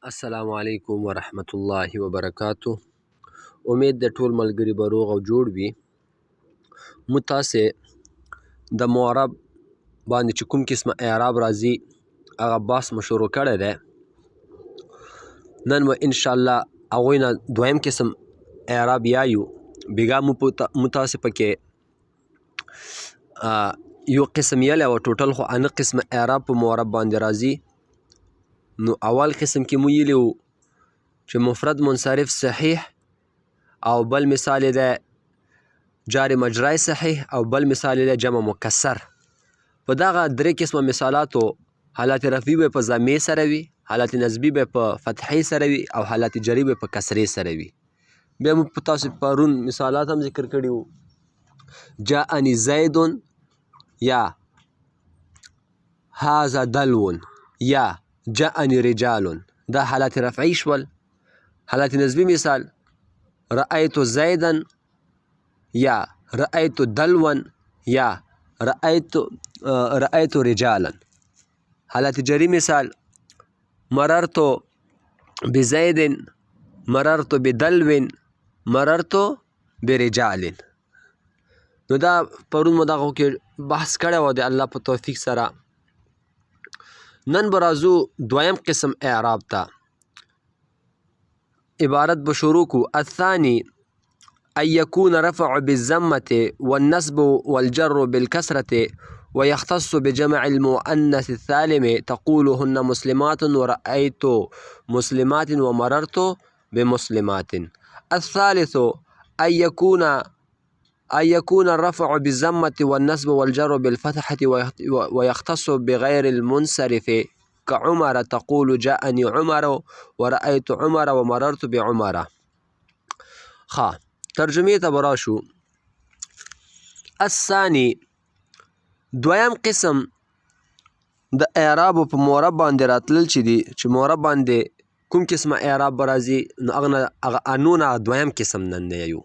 السلام علیکم ورحمت الله وبرکاتو. امید د ټول ملګري به روغ او جوړ وي. مو تاسې د معرب باندې چې کوم قسمه اعراب راځي هغه بحث مو شروع کړی دی. نن به انشاءالله هغوی نه دویم قسم اعراب یایو. بېګا مو تاسې پکې یو قسم یلی وه، ټوټل خو اته قسمه اعراب په معرب باندې راځي. نو اول قسم کې مو ویلي وو چې مفرد منصرف صحیح او بل مثال یې دی جار مجرای صحیح او بل مثال یې دی جمع مکسر. په دغه درې قسمه مثالاتو حالت رفعي به په ضمې سره وي، حالت نصبي به په فتحې سره وي او حالت جري به په کسرې سره وي. بیا مو په تاسو پرون مثالات هم ذکر کړي وو. جاءني زید یا هذا دلو یا جاءني رجال، دا حالات رفعی شول. حالات نصبی مثال رأیت زیدا یا رأیت دلوا یا رأیت رجالا. حالات جری مثال مررت بزید مررت بدلو مررت برجال. نو دا پرون مو دغه کې بحث کړی و د الله په توفیق سره. نن به راځو دویم قسم اعراب ته. عبارت به شروع کو. الثاني أن يكون رفع بالضمة والنصب والجر بالكسرة ويختص بجمع المؤنث السالم تقول هن مسلمات ورأيت مسلمات ومررت بمسلمات. الثالث أن يكون الرفع بالضمة والنصب والجر بالفتحة ويختص بغير المنصرف كعمر تقول جاءني عمر ورأيت عمر ومررت بعمر. ترجمه ته براشو. الثاني دویم قسم د اعراب په معرب باندې راتلل چې دي، چې معرب باندې کوم قسمه اعراب به راځي نو هغه انونه دویم قسم نن یو.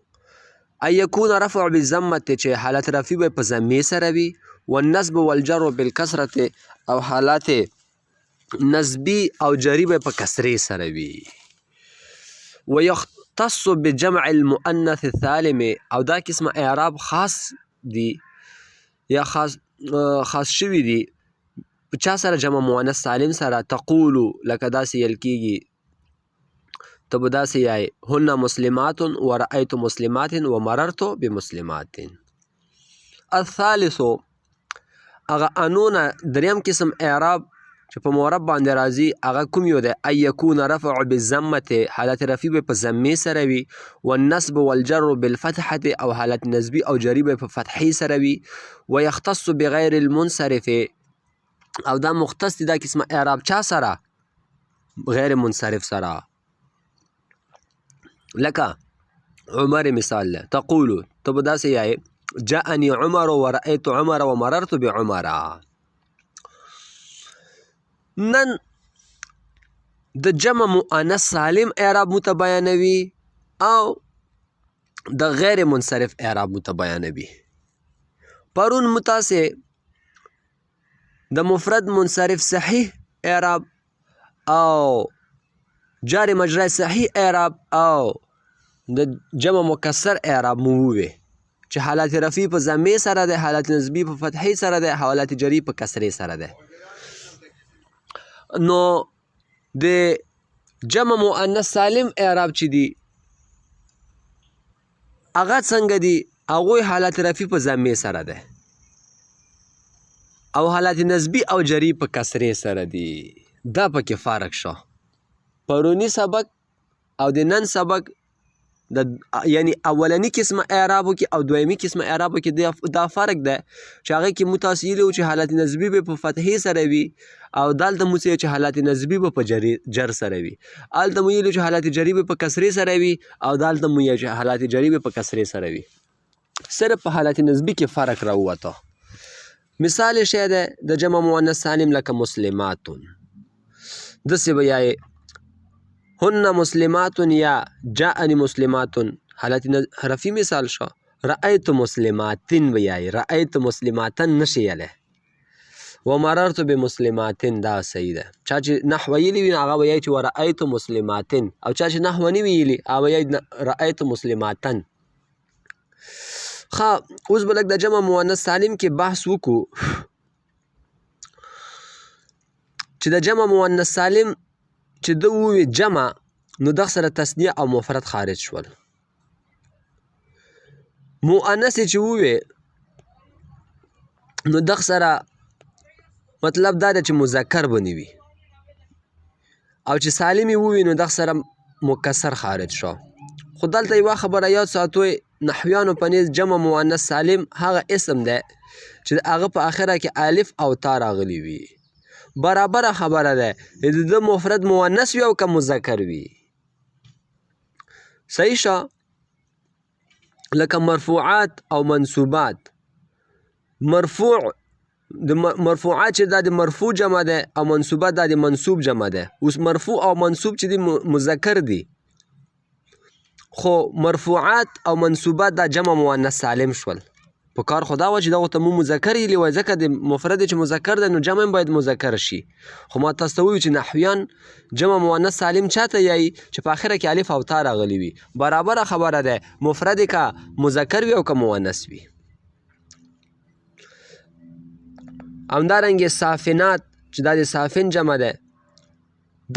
ان یکون رفع بالضمة چې حالت رفعي به په ضمې سره وي، والنصب والجر بالکسرة او حالات نصبي او جري به په کسرې سره وي. ويختص بجمع المؤنث السالم او دا قسمه اعراب خاص دي یا خاص شوي دي په چا سره؟ جمع مؤنث سالم سره. تقولو لکه داسې یل کېږي، ته به داسې یایې هن مسلمات ورأیت مسلمات ومررت بمسلمات. الثالث هغه انونه دریم قسم اعراب چې په معرب باندې راځي هغه کوم یو دی؟ ان یکون رفع بالضمة حالت رفعي به په ضمې سره وي، والنصب والجر بالفتحة او حالت نصبي او جري به په فتحې سره وي. ويختص بغیر المنصرف او دا مختص دي دا قسمه اعراب چا سره؟ غیر منصرف سره. لکه عمر مثال له تقولو ته به داسې یایې جاءني عمر ورأیت عمر ومررت بعمر. نن د جمع مؤنث سالم اعراب متبیانوي او د غیر منصرف اعراب متبیانوي. پرون متاسې د مفرد منصرف صحیح اعراب او جار مجرای صحیح اعراب او د جمع مکسر اعراب مو ووی چې حالت رفعي په ضمې سره ده، حالت نصبي په فتحې سره ده، حالت جري په کسرې سره ده. نو د جمع مؤنث سالم اعراب چې دي هغه څنګه دي؟ هغوی حالت رفعي په ضمې سره ده او حالت نصبي او جري په کسرې سره دي. دا پکې فرق شو. پرونی سبق او د نن سبق یعنی اولنی قسمه اعرابو کې او دویمي قسمه اعرابو کې دا فرق ده چې هغه کې مو تاسې ویلي وو چې حالت نصبي به په فتحې سره وي او دلته مو چې حالت نصبي به په جر سره وي. هلته مو ویلي چې حالت جري به په کسرې سره وي او دلته مو چې حالت جري به په کسرې سره وي. صرف په حالت نصبي کې فرق راووته. مثال شی ده د جمع مؤنث سالم لکه مسلمات. داسې به یایې هن مسلمات یا جاءني مسلمات، حالت رفعي مثال شو. رأیت مسلمات به یایې، رأیت مسلمات نشي یلی. ومررت بمسلماتن دا صحیح ده. چا چې نحو ویلي وي هغه به یایي چې ورأیت مسلماتن، او چا چې نحو نه ویلي هغه به یایي رأیت مسلماتن. ښه، اوس به لږ د جمع مؤنث سالم کې بحث وکړو چې د جمع مؤنث سالم چې ده ووي جمع، نو دغه سره تثنیه او مفرد خارج شول. مؤنث چې ووي نو دغه سره مطلب دا ده چې مذکر به نه وي، او چې سالم یې ووي نو دغه سره مکسر خارج شو. خو دلته یوه خبره یاد ساتوئ، نحویانو په نیز جمع مؤنث سالم هغه اسم دی چې د هغه په آخره کې الف او تا راغلی وي. برابره خبره ده د ده مفرد مؤنث وي او که مذکر وي. صحیح شه؟ لکه مرفوعات او منصوبات. مرفوعات چې دا د مرفوع جمع ده او منصوبات دا د منصوب جمع ده. اوس مرفوع او منصوب چې دی مذکر دی، خو مرفوعات او منصوبات دا جمع مؤنث سالم شول. په کار خو دا وه چې دغو ته مو مذکر ویلي وای، ځکه د مفرد چې مذکر دی نو جمع هم باید مذکر شي. خو ما تاسو ته وویو چې نحویان جمع مؤنث سالم چاته یایي چې په آخره کې الف او تا راغلی وي. برابره خبره ده مفرد که مذکر وي او که مؤنث وي. همدارنګې صافنات چې دا د صافن جمع ده،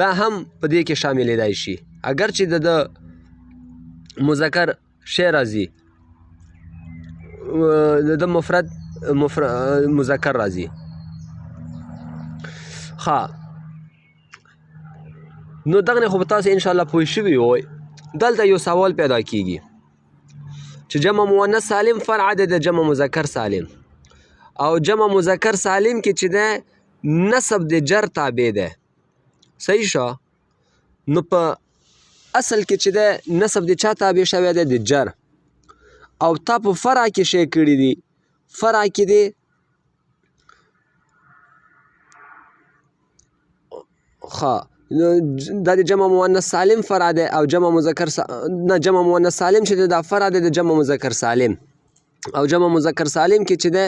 دا هم په دې کې شاملېدای شي، اگر چې د مذکر شی راځي، د مفرد مذکر راځي. ښه، نو دغه خو به تاسو انشاءالله پوه شوي وئ. دلته یو سوال پیدا کیږي چې جمع مؤنث سالم فرع دی د جمع مذکر سالم، او جمع مذکر سالم کې چې دی نسب د جر تابع دی. صحیح شه؟ نو په اصل کې چې دی نسب د چا تابع شوی دی؟ د جر. او تا په فرع کې شی کړي دي، فرع کې دی دا د جمع مؤنث سالم فرع دی، او جمع مذکر نه جمع مؤنث سالم چې دی دا فرع دی د جمع مذکر سالم، او جمع مذکر سالم کې چې دی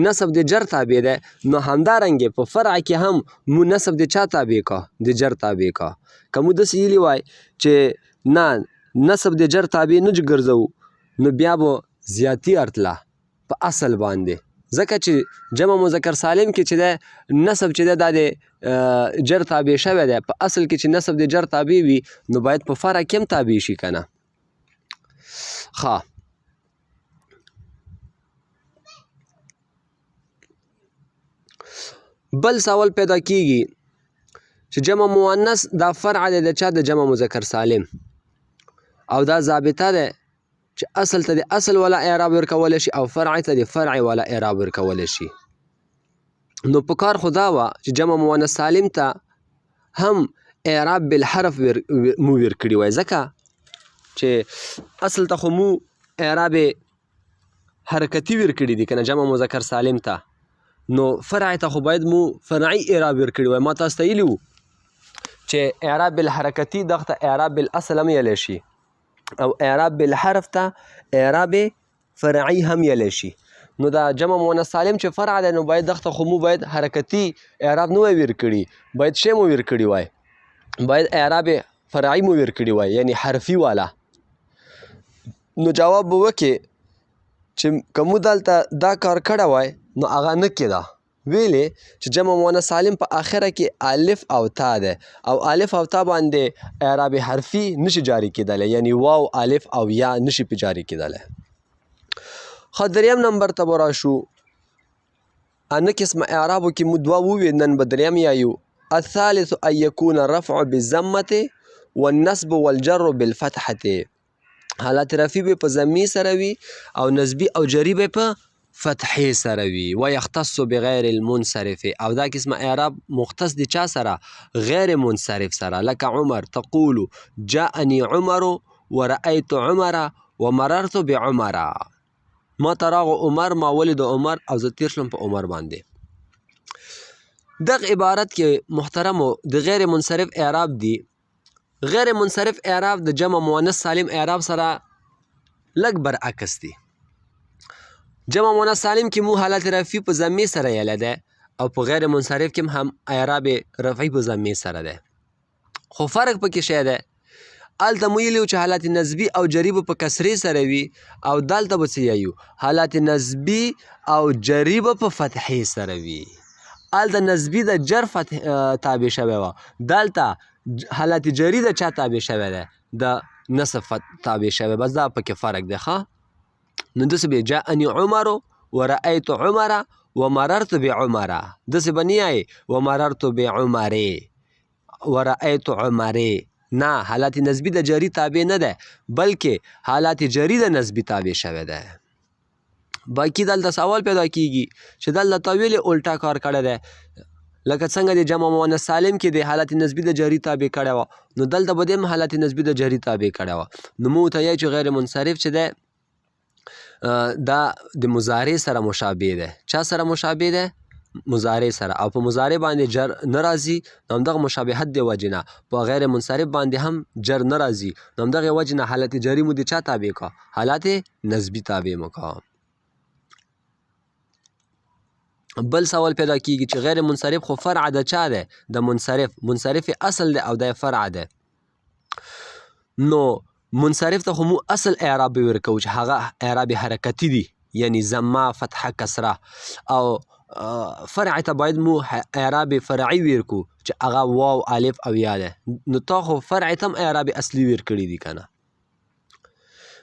نسب د جر تابع دی. نو همدارنګې په فرع کې هم مو نسب د چا تابع کا؟ د جر تابع کا. که مو داسې ویلي وای چې نه نسب د جر تابع نه ګرځوو، نو بیا به زیاتی ارتله په اصل باندې، ځکه چې جمع مذکر سالم کې چې دی نسب چې دی دا د جر تابع شوی دی. په اصل کې چې نسب د جر تابع وي نو باید په فرع کې هم تابع شي که نه. ښه، بل سوال پیدا کیږي چې جمع مؤنث دا فرع دی د چا؟ د جمع مذکر سالم، او دا ضابطه ده چې اصل ته د اصل والا اعراب ورکولی شي او فرع ته د فرع والا اعراب ورکولی شي. نو په کار خو دا وه چې جمع مؤنث سالم ته هم اعراب بالحرف مو ورکړي وای، ځکه چې اصل ته خو مو اعراب حرکتي ورکړي دي که نه جمع مذکر سالم ته، نو فرع ته خو باید مو فرعي اعراب ورکړي وای. ما تاسو ته ویلي وو چې اعراب بالحرکتي دغه ته اعراب بالاصل هم ویلی شي، او اعراب بالحرف ته اعراب فرعي هم ویلی شي. نو دا جمع مؤنث سالم چې فرع دی نو باید دغه ته خو مو باید حرکتي اعراب نه وای ورکړي، باید شی مو ورکړي وای، باید اعراب فرعي مو ورکړي وای، یعنی حرفي والا. نو جواب به وکړي چې که مو دلته دا کار کړی وای نو هغه نه کېده، ویلې چې جمع مؤنث سالم په آخره کې الف او تا ده، او الف او تا باندې اعراب حرفي نشي جاری کېدلی، یعنی واو الف او یا نشي پې جاری کېدلی. ښه، دریم نمبر ته به راشو. انا قسمه اعرابو کې مو دوه ووي، نن به دریم یایو. الثالث ان یکون الرفع بالضمة والنصب والجر بالفتحة. حالت رفعي به په ضمې سره وي او نصبي او جري به په فتحې سره وي. ويختص بغیر المنصرف، او دا قسمه اعراب مختص د چا سره؟ غیر منصرف سره. لکه عمر، تقول جاءني عمر ورأيت عمر ومررت بعمر. ما تراغ عمر، ما ولد عمر، او زه تیر شلم په عمر باندې. دغه عبارت کې محترمو د غیر منصرف اعراب دی. غیر منصرف اعراب د جمع مؤنث سالم اعراب سره لږ برعکس دی. جمع مؤنث سالم کې مو حالت رفعي په ضمې سره یلی دی، او په غیر منصرف کې هم اعراب رفعي په ضمې سره دی. خو فرق پکې شی دی، هلته مو ویلي چې حالات نسبي او جري به په کسرې سره وي او دلته به څه یایو حالات نسبي او جري به په فتحې سره وي. هلته نسبي د جر تابع شوی وه، دلته حالات جري د چا تابع شوی دی؟ د نصب تابع شوی. بس دا پکې فرق دی ښه. نو داسې به جاءني عمر ورأیت عمر ومررت بعمر، داسې به نه یایې ومررت بعمرې ورأیت عمرې، نه، حالات نسبي د جري تابع نه دی بلکې حالات جري د نسبي تابع شوی دی. باقي دلته سوال پیدا کیږي چې دلته تا ویلې الټا کار کړی دی، لکه څنګه د جمع مؤنث سالم کې د حالت نسبي د جري تابع کړی وه، نو دلته به د حالت نسبي د جري تابع کړی وه. نو موږ ته یایو چې غیر منصرف چې دی دا د مضارع سره مشابه دی. چا سره مشابه دی؟ مضارع سره. او په مضارع باندې جر نه راځي، نو همدغه مشابهت د وجې نه په غیر منصرف باندې هم جر نه راځي، نو همدغې وجې نه حالت جري مو د چا تابع کا؟ حالت نسبي تابع مو کا. بل سوال پیدا کیږي چې غیر منصرف خو فرع د چا دی؟ د منصرف. منصرف اصل دی او د فرع دی. نو منصرف ته خو مو اصل اعراب ورکوو چې هغه اعراب حرکتي دي، یعنی ضمه، فتحه، کسره. او فرع ته باید مو اعراب فرعي ورکو چې هغه واو، الف او یا دی. نو تا خو فرع ته هم اعراب اصلي ورکړي دي که نه.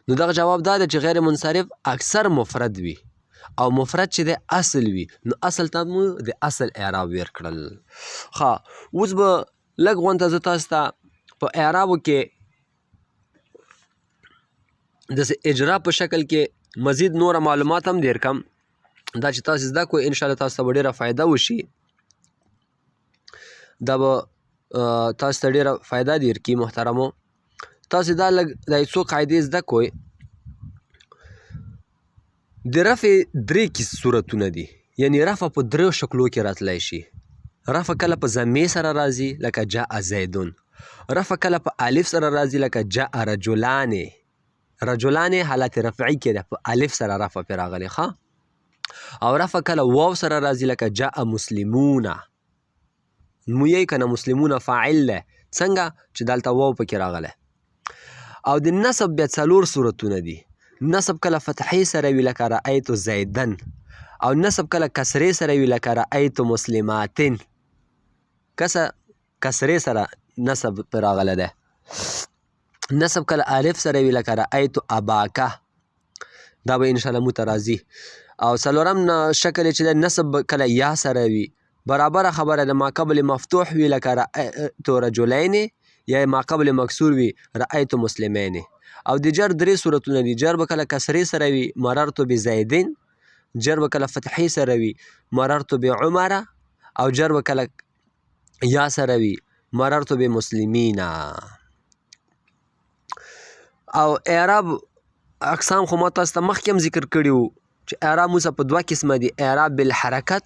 نو دغه جواب دا دی چې غیر منصرف اکثر مفرد وي او مفرد چې دی اصل وي، نو اصل ته مو د اصل اعراب ورکړل. ښه، اوس به لږ غونته زه تاسو ته په اعرابو کې داسې اجرا په شکل کې مزید نوره معلومات هم در کم، دا چې تاسو زده کوئ انشاءالله تاسو ته به ډېره فایده وشي. دا به تاسو ته ډېره فایده در کړي محترمو. تاسو دا لږ دا څو قاعدې زده کوئ. د رفع درې صورتونه دي، یعنی رفع په دریو شکلو کې راتلی شي. رفع کله په ضمې سره راځي لکه جاء زیدون، رفع کله په الف سره راځي لکه جاء رجلان. رجلان حالت رفعي کې ده، په الف سره رفع پرې راغلی ښه. او رفع کله واو سره راځي لکه جاء مسلمون. مو یې که نه مسلمون فاعل دی، څنګه چې دلته واو پکې راغلی. او د نصب بیا څلور صورتونه دي. نصب کله فتحې سره وي لکه رأیت زیدن، او نصب کله کسرې سره وي لکه رأیت مسلماتن. کسرې سره نصب پرې راغلی دی. نصب کله الف سره وي لکه رأیت اباکه، دا به انشاءالله مو ته راځي. او څلورم شکل چې دی نصب کله یا سره وي، برابره خبره د ما قبل مفتوح وي لکه رأیت رجلین، یا ما قبل مکسور وي رأیت مسلمین. او د جر درې صورتونه دي. جر به کله کسرې سره وي مررت بزیدین، جر به کله فتحې سره وي مررت بعمر، او جر به کله یا سره وي مررت بمسلمین. او اعراب اقسام خو ما تاسو ته مخکې هم ذکر کړي وو چې اعراب موږ په دوه قسمه دي، اعراب بالحرکت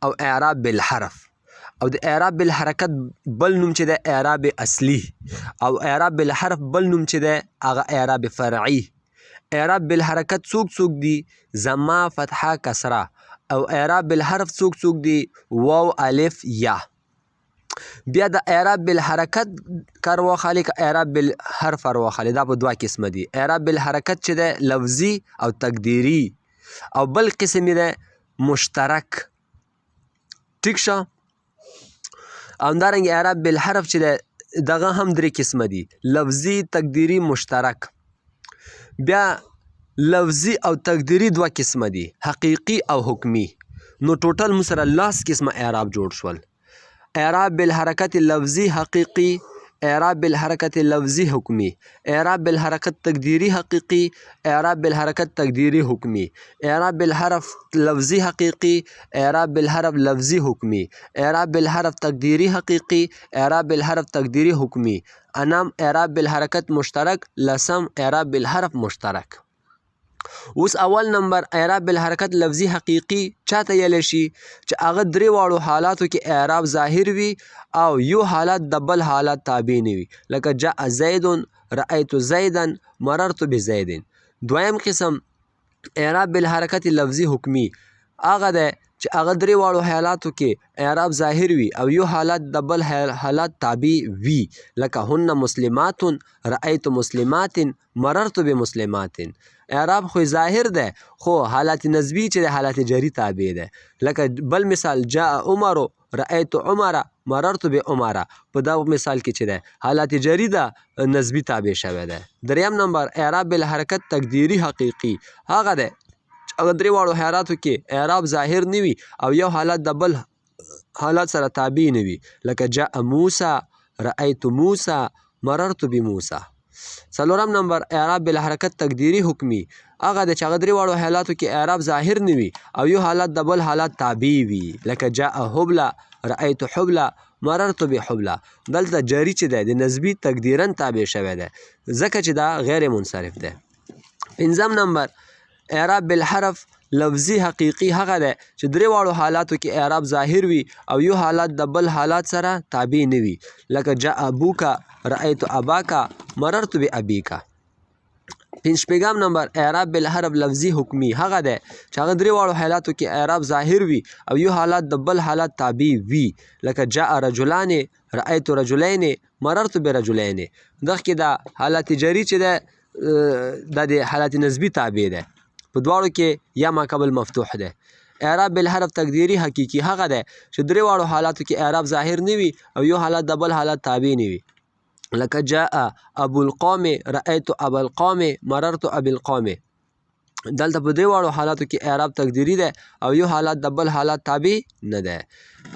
او اعراب بالحرف. او د اعراب بالحرکت بل نوم چې دی اعراب اصلي، او اعراب بالحرف بل نوم چې دی هغه اعراب فرعي. اعراب بالحرکت څوک دي؟ ضمه، فتحه، کسره. او اعراب بالحرف څوک دي؟ واو، الف، یا. بیا د اعراب بالحرکت کار واخلي که اعراب بالحرف کار واخلي، دا په دوه قسمه دي. اعراب بالحرکت چې دی لفظي او تقدیري، او بل قسم یې دی مشترک. ټیک شه. او همدارنګه اعراب بالحرف چې دی دغه هم درې قسمه دي، لفظي، تقدیري، مشترک. بیا لفظي او تقدیري دوه قسمه دي، حقیقي او حکمي. نو ټوټل مو سره لاس قسمه اعراب جوړ شول. اعراب بالحرکت لفظي حقیقي، اعراب بالحرکت لفظي حکمي، اعراب بالحرکت تقدیري حقیقي، اعراب بالحرکت تقدیري حکمي، اعراب بالحرف لفظي حقیقي، اعراب بالحرف لفظي حکمي، اعراب بالحرف تقدیري حقیقي، اعراب بالحرف تقدیري حکمي. انام اعراب بالحرکت مشترک، لسم اعراب بالحرف مشترک. اوس اول نمبر اعراب بالحرکت لفظي حقیقي چاته ویلی شي؟ چې هغه درې واړو حالاتو کې اعراب ظاهر وي او یو حالت د بل حالت تابع نه وي، لکه جاء زید، رأیت زیدا، مررت بزید. دویم قسم اعراب بالحرکت لفظي حکمي هغه دی چې هغه درې واړو حالاتو کې اعراب ظاهر وي او یو حالت د بل حالت تابع وي لکه هن مسلمات رأیت مسلمات مررت بمسلمات اعراب خو ظاهر ده خو حالت نسبی چې د حالت جری تابع ده لکه بل مثال جاء عمر رأیت عمر مررت بعمر په دا مثال کې چې ده حالت جری ده نسبی تابع شوی ده. دریم نمبر اعراب بالحرکت تقدیری حقیقی هغه ده هغه درې واړو حالاتو کې اعراب ظاهر نه وي او یو حالت د بل حالت سره تابع نه وي لکه جاء موسی رأیت موسی مررت بموسی. څلورم نمبر اعراب بالحرکت تقدیری حکمی هغه د چې هغه درې واړو حالاتو کې اعراب ظاهر نه وي او یو حالت د بل حالت تابع وي لکه جاء حبله رأیت حبله مررت بحبله. دلته جری چې دی د نسبي تقدیرا تابع شوی دی ځکه چې دا غیر منصرف دی. پنځم نمبر اعراب بالحرف لفظي حقیقي هغه دی چې درې واړو حالاتو کې اعراب ظاهر وي او یو حالت د بل حالات سره تابع نه وي لکه جاء ابوکا رأیت اباکا مررت بابیکا. شپږم نمبر اعراب بالحرف لفظي حکمي هغه دی چې هغه درې واړو حالاتو کې اعراب ظاهر وي او یو حالت د بل حالت تابع وي لکه جاء رجلان رأیت رجلین مررت برجلین. دغه کې دا حالت جری چې ده د حالت نسبی تابع ده په دواړو کې یا ما قبل مفتوح ده. اعراب بالحرف تقدیری حقیقي هغه ده چې درې واړو حالاتو کې اعراب ظاهر نه وي او یو حالت د بل حالت تابع نه وي لکه جاء ابو القوم رأیت ابا القوم مررت ابي القوم. دلته په درې واړو حالاتو کې اعراب تقدیری ده او یو حالت د بل حالت تابع نه ده.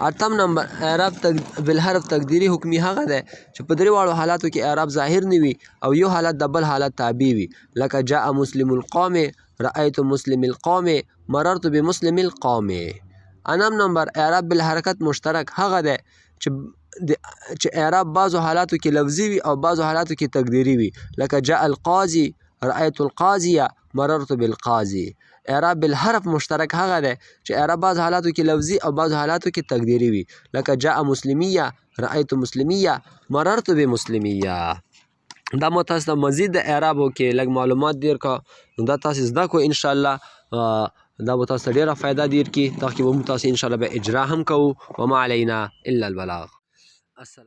اتم نمبر اعراب بالحرف تقدیری حکمی هغه ده چې په درې واړو حالاتو کې اعراب ظاهر نه وي او یو حالت د بل حالت تابع وي لکه جاء مسلم القوم رأیت مسلم القوم مررت بمسلم القوم. انم نمبر اعراب بالحرکت مشترک هغه ده چې اعراب بعضو حالاتو کې لفظي وي او بعضو حالاتو کې تقدیری وي لکه جاء القاضي رأیت القاضیه مررت بالقاضي. اعراب بالحرف مشترک هغه ده چې اعراب بعض حالاتو کې لفظي او بعض حالاتو کې تقدیری وي لکه جاء مسلمیه رأیت مسلمیه مررت بمسلمیه. دا مو تاسو ته مزید د اعرابو کې لږ معلومات دیر کا نو دا تاسو زده کو انشاءالله دا به تاسو ته ډېره فایده دیر کی دا کې به مو تاسو انشاءالله به اجرا هم کوو وما علینا الا البلاغ. السلام